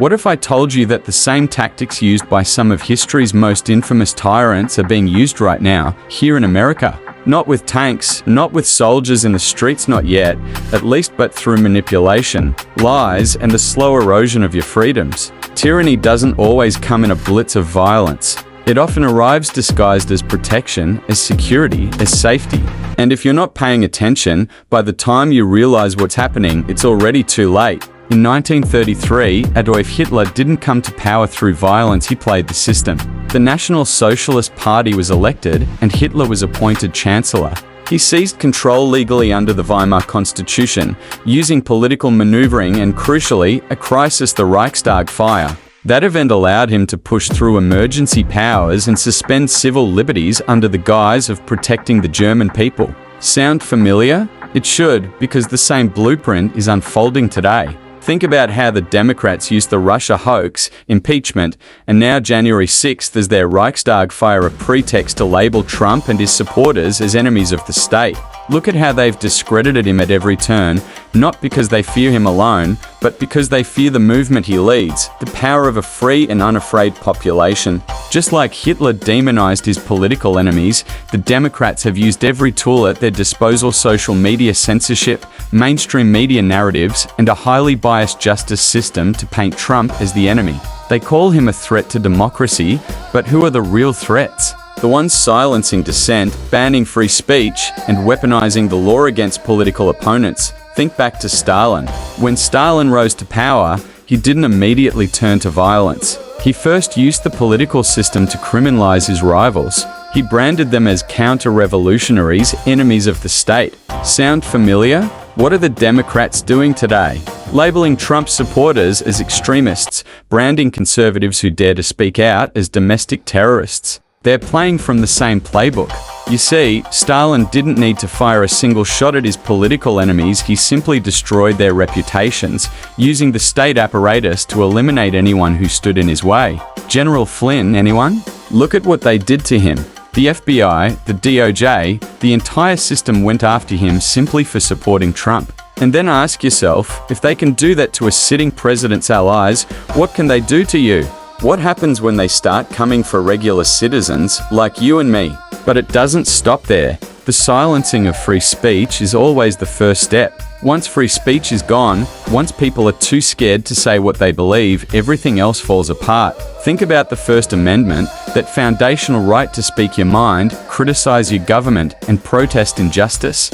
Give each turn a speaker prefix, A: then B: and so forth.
A: What if I told you that the same tactics used by some of history's most infamous tyrants are being used right now, here in America? Not with tanks, not with soldiers in the streets, not yet, at least, but through manipulation, lies, and the slow erosion of your freedoms. Tyranny doesn't always come in a blitz of violence. It often arrives disguised as protection, as security, as safety. And if you're not paying attention, by the time you realize what's happening, it's already too late. In 1933, Adolf Hitler didn't come to power through violence, he played the system. The National Socialist Party was elected, and Hitler was appointed Chancellor. He seized control legally under the Weimar Constitution, using political maneuvering and, crucially, a crisis, the Reichstag Fire. That event allowed him to push through emergency powers and suspend civil liberties under the guise of protecting the German people. Sound familiar? It should, because the same blueprint is unfolding today. Think about how the Democrats used the Russia hoax, impeachment, and now January 6th as their Reichstag fire a pretext to label Trump and his supporters as enemies of the state. Look at how they've discredited him at every turn, not because they fear him alone, but because they fear the movement he leads, the power of a free and unafraid population. Just like Hitler demonized his political enemies, the Democrats have used every tool at their disposal: social media censorship, mainstream media narratives, and a highly biased justice system to paint Trump as the enemy. They call him a threat to democracy, but who are the real threats? The ones silencing dissent, banning free speech, and weaponizing the law against political opponents. Think back to Stalin. When Stalin rose to power, he didn't immediately turn to violence. He first used the political system to criminalize his rivals. He branded them as counter-revolutionaries, enemies of the state. Sound familiar? What are the Democrats doing today? Labeling Trump supporters as extremists, branding conservatives who dare to speak out as domestic terrorists. They're playing from the same playbook. You see, Stalin didn't need to fire a single shot at his political enemies, he simply destroyed their reputations, using the state apparatus to eliminate anyone who stood in his way. General Flynn, anyone? Look at what they did to him. The FBI, the DOJ, the entire system went after him simply for supporting Trump. And then ask yourself, if they can do that to a sitting president's allies, what can they do to you? What happens when they start coming for regular citizens like you and me? But it doesn't stop there. The silencing of free speech is always the first step. Once free speech is gone, once people are too scared to say what they believe, everything else falls apart. Think about the First Amendment, that foundational right to speak your mind, criticize your government, and protest injustice.